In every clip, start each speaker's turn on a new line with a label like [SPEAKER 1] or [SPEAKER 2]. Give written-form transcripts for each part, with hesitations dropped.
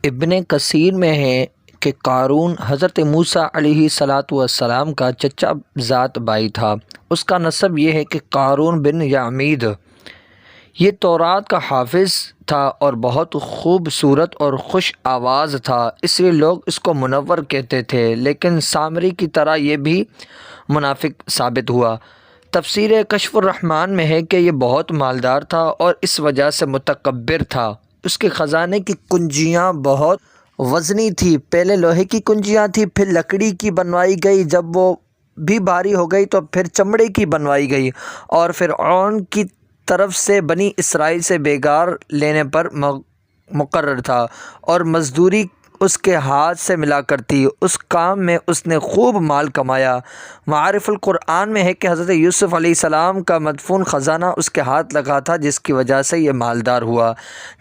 [SPEAKER 1] ابن کثیر میں ہے کہ قارون حضرت موسیٰ علیہ السلام کا چچا ذات بھائی تھا۔ اس کا نسب یہ ہے کہ قارون بن یعمید یہ تورات کا حافظ تھا اور بہت خوبصورت اور خوش آواز تھا، اس لیے لوگ اس کو منور کہتے تھے، لیکن سامری کی طرح یہ بھی منافق ثابت ہوا۔ تفسیر کشف الرحمن میں ہے کہ یہ بہت مالدار تھا اور اس وجہ سے متکبر تھا۔ اس کے خزانے کی کنجیاں بہت وزنی تھی، پہلے لوہے کی کنجیاں تھیں، پھر لکڑی کی بنوائی گئی، جب وہ بھی بھاری ہو گئی تو پھر چمڑے کی بنوائی گئی، اور فرعون کی طرف سے بنی اسرائیل سے بیگار لینے پر مقرر تھا، اور مزدوری اس کے ہاتھ سے ملا کرتی، اس کام میں اس نے خوب مال کمایا۔ معارف القرآن میں ہے کہ حضرت یوسف علیہ السلام کا مدفون خزانہ اس کے ہاتھ لگا تھا، جس کی وجہ سے یہ مالدار ہوا۔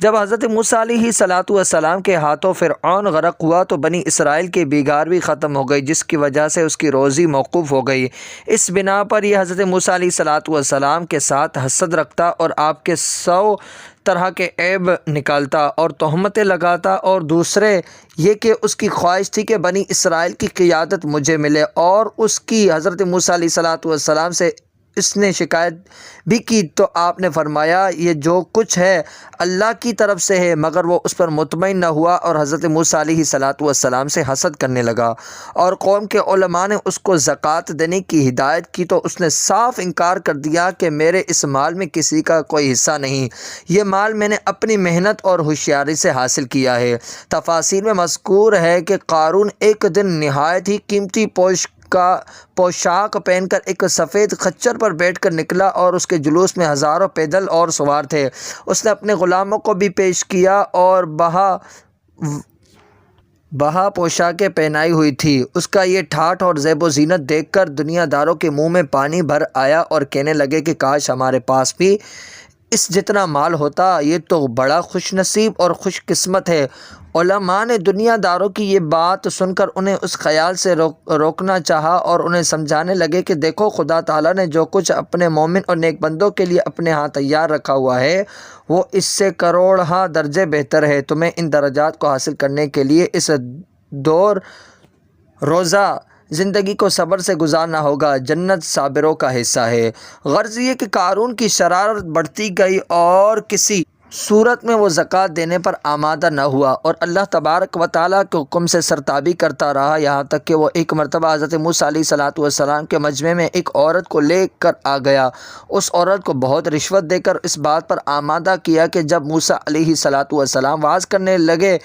[SPEAKER 1] جب حضرت موسیٰ علیہ السلام کے ہاتھوں فرعون غرق ہوا تو بنی اسرائیل کی بیگار بھی ختم ہو گئی، جس کی وجہ سے اس کی روزی موقوف ہو گئی۔ اس بنا پر یہ حضرت موسیٰ علیہ السلام کے ساتھ حسد رکھتا اور آپ کے 100 طرح کے عیب نکالتا اور تہمتیں لگاتا، اور دوسرے یہ کہ اس کی خواہش تھی کہ بنی اسرائیل کی قیادت مجھے ملے، اور اس کی حضرت موسیٰ علیہ السلام سے اس نے شکایت بھی کی تو آپ نے فرمایا یہ جو کچھ ہے اللہ کی طرف سے ہے، مگر وہ اس پر مطمئن نہ ہوا اور حضرت موسیٰ علیہ السلام سے حسد کرنے لگا، اور قوم کے علماء نے اس کو زکوٰۃ دینے کی ہدایت کی تو اس نے صاف انکار کر دیا کہ میرے اس مال میں کسی کا کوئی حصہ نہیں، یہ مال میں نے اپنی محنت اور ہوشیاری سے حاصل کیا ہے۔ تفاسیر میں مذکور ہے کہ قارون ایک دن نہایت ہی قیمتی پوشاک پہن کر ایک سفید خچر پر بیٹھ کر نکلا، اور اس کے جلوس میں ہزاروں پیدل اور سوار تھے۔ اس نے اپنے غلاموں کو بھی پیش کیا اور بہا پوشاکیں پہنائی ہوئی تھی۔ اس کا یہ ٹھاٹھ اور زیب و زینت دیکھ کر دنیا داروں کے منہ میں پانی بھر آیا اور کہنے لگے کہ کاش ہمارے پاس بھی اس جتنا مال ہوتا، یہ تو بڑا خوش نصیب اور خوش قسمت ہے۔ علماء نے دنیا داروں کی یہ بات سن کر انہیں اس خیال سے روکنا چاہا اور انہیں سمجھانے لگے کہ دیکھو، خدا تعالیٰ نے جو کچھ اپنے مومن اور نیک بندوں کے لیے اپنے ہاں تیار رکھا ہوا ہے وہ اس سے کروڑہا درجے بہتر ہے۔ تمہیں ان درجات کو حاصل کرنے کے لیے اس دور روزہ زندگی کو صبر سے گزارنا ہوگا، جنت صابروں کا حصہ ہے۔ غرض یہ کہ قارون کی شرارت بڑھتی گئی اور کسی صورت میں وہ زکوٰۃ دینے پر آمادہ نہ ہوا، اور اللہ تبارک و تعالیٰ کے حکم سے سرتابی کرتا رہا، یہاں تک کہ وہ ایک مرتبہ حضرت موسیٰ علیہ السلام کے مجمع میں ایک عورت کو لے کر آ گیا۔ اس عورت کو بہت رشوت دے کر اس بات پر آمادہ کیا کہ جب موسیٰ علیہ السلام وعظ کرنے لگے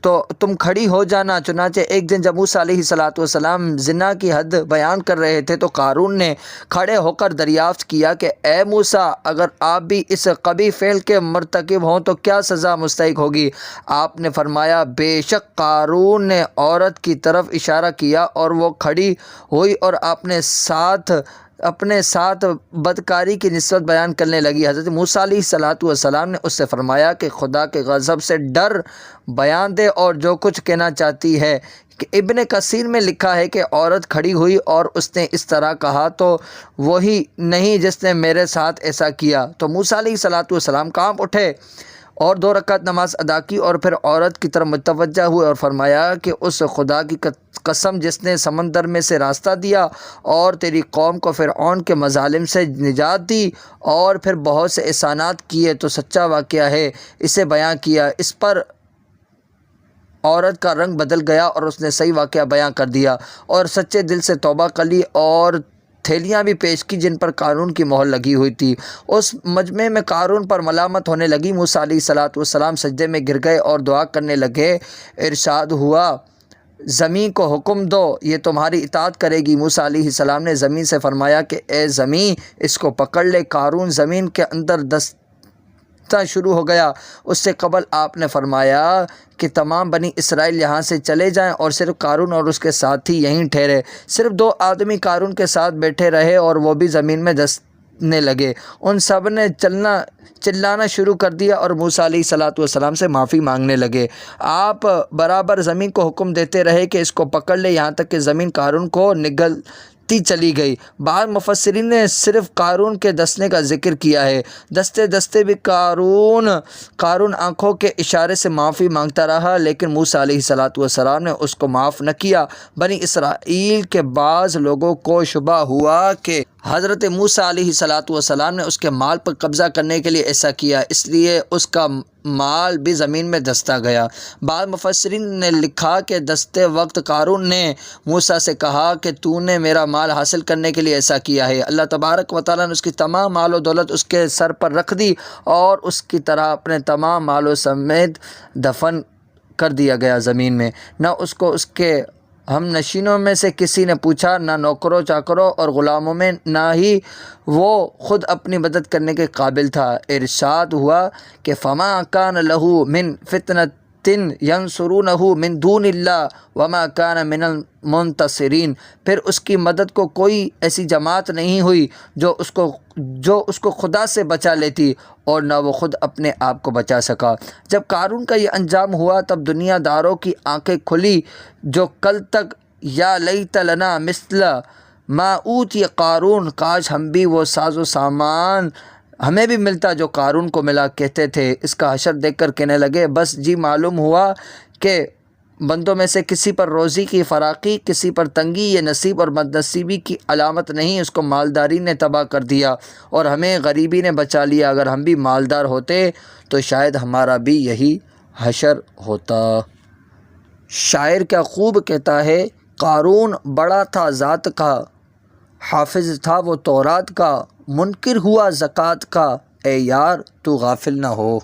[SPEAKER 1] تو تم کھڑی ہو جانا۔ چنانچہ ایک دن جب موسیٰ علیہ السلام زنا کی حد بیان کر رہے تھے تو قارون نے کھڑے ہو کر دریافت کیا کہ اے موسیٰ، اگر آپ بھی اس قبیح فعل کے مرتکب ہوں تو کیا سزا مستحق ہوگی؟ آپ نے فرمایا بے شک۔ قارون نے عورت کی طرف اشارہ کیا اور وہ کھڑی ہوئی اور اپنے ساتھ بدکاری کی نسبت بیان کرنے لگی۔ حضرت موسیٰ علیہ السلام نے اس سے فرمایا کہ خدا کے غضب سے ڈر بیان دے اور جو کچھ کہنا چاہتی ہے۔ کہ ابن کثیر میں لکھا ہے کہ عورت کھڑی ہوئی اور اس نے اس طرح کہا تو وہی نہیں جس نے میرے ساتھ ایسا کیا۔ تو موسیٰ علیہ السلام کانپ اٹھے اور 2 رکعت نماز ادا کی اور پھر عورت کی طرف متوجہ ہوئے اور فرمایا کہ اس خدا کی قسم جس نے سمندر میں سے راستہ دیا اور تیری قوم کو فرعون کے مظالم سے نجات دی اور پھر بہت سے احسانات کیے تو سچا واقعہ ہے، اسے بیان کیا۔ اس پر عورت کا رنگ بدل گیا اور اس نے صحیح واقعہ بیان کر دیا اور سچے دل سے توبہ کر لی اور تھیلیاں بھی پیش کی جن پر قارون کی مہر لگی ہوئی تھی۔ اس مجمع میں قارون پر ملامت ہونے لگی۔ موسیٰ علیہ السلام سجدے میں گر گئے اور دعا کرنے لگے۔ ارشاد ہوا زمین کو حکم دو، یہ تمہاری اطاعت کرے گی۔ موسیٰ علیہ السلام نے زمین سے فرمایا کہ اے زمین اس کو پکڑ لے۔ قارون زمین کے اندر دستا شروع ہو گیا۔ اس سے قبل آپ نے فرمایا کہ تمام بنی اسرائیل یہاں سے چلے جائیں اور صرف قارون اور اس کے ساتھی یہیں ٹھہرے۔ صرف 2 آدمی قارون کے ساتھ بیٹھے رہے اور وہ بھی زمین میں دسنے لگے۔ ان سب نے چلانا شروع کر دیا اور موسیٰ علیہ السلام سے معافی مانگنے لگے۔ آپ برابر زمین کو حکم دیتے رہے کہ اس کو پکڑ لے، یہاں تک کہ زمین قارون کو چلی گئی۔ بعض مفسرین نے صرف قارون کے دسنے کا ذکر کیا ہے۔ دستے دستے بھی قارون آنکھوں کے اشارے سے معافی مانگتا رہا، لیکن موسیٰ علیہ السلام نے اس کو معاف نہ کیا۔ بنی اسرائیل کے بعض لوگوں کو شبہ ہوا کہ حضرت موسیٰ علیہ السلام نے اس کے مال پر قبضہ کرنے کے لیے ایسا کیا، اس لیے اس کا مال بھی زمین میں دھنستا گیا۔ بعض مفسرین نے لکھا کہ دستے وقت قارون نے موسیٰ سے کہا کہ تو نے میرا مال حاصل کرنے کے لیے ایسا کیا ہے۔ اللہ تبارک و تعالیٰ نے اس کی تمام مال و دولت اس کے سر پر رکھ دی اور اس کی طرح اپنے تمام مالوں سمیت دفن کر دیا گیا زمین میں۔ نہ اس کو اس کے ہم نشینوں میں سے کسی نے پوچھا، نہ نوکروں چاکروں اور غلاموں میں، نہ ہی وہ خود اپنی مدد کرنے کے قابل تھا۔ ارشاد ہوا کہ فَمَا كَانَ لَهُ مِن فِتْنَةٍ يَنْصُرُونَهُ مِن دُونِ اللَّهِ وَمَا كَانَ مِنَ الْمُنتَصِرِينَ، پھر اس کی مدد کو کوئی ایسی جماعت نہیں ہوئی جو اس کو خدا سے بچا لیتی، اور نہ وہ خود اپنے آپ کو بچا سکا۔ جب قارون کا یہ انجام ہوا تب دنیا داروں کی آنکھیں کھلی، جو کل تک یا لیت لنا مثل ما اوتی قارون، کاش ہم بھی وہ ساز و سامان ہمیں بھی ملتا جو قارون کو ملا، کہتے تھے۔ اس کا حشر دیکھ کر کہنے لگے، بس جی معلوم ہوا کہ بندوں میں سے کسی پر روزی کی فراخی، کسی پر تنگی، یہ نصیب اور بد نصیبی کی علامت نہیں، اس کو مالداری نے تباہ کر دیا اور ہمیں غریبی نے بچا لیا۔ اگر ہم بھی مالدار ہوتے تو شاید ہمارا بھی یہی حشر ہوتا۔ شاعر کیا خوب کہتا ہے، قارون بڑا تھا ذات کا، حافظ تھا وہ تورات کا، منکر ہوا زکوٰۃ کا، اے یار تو غافل نہ ہو۔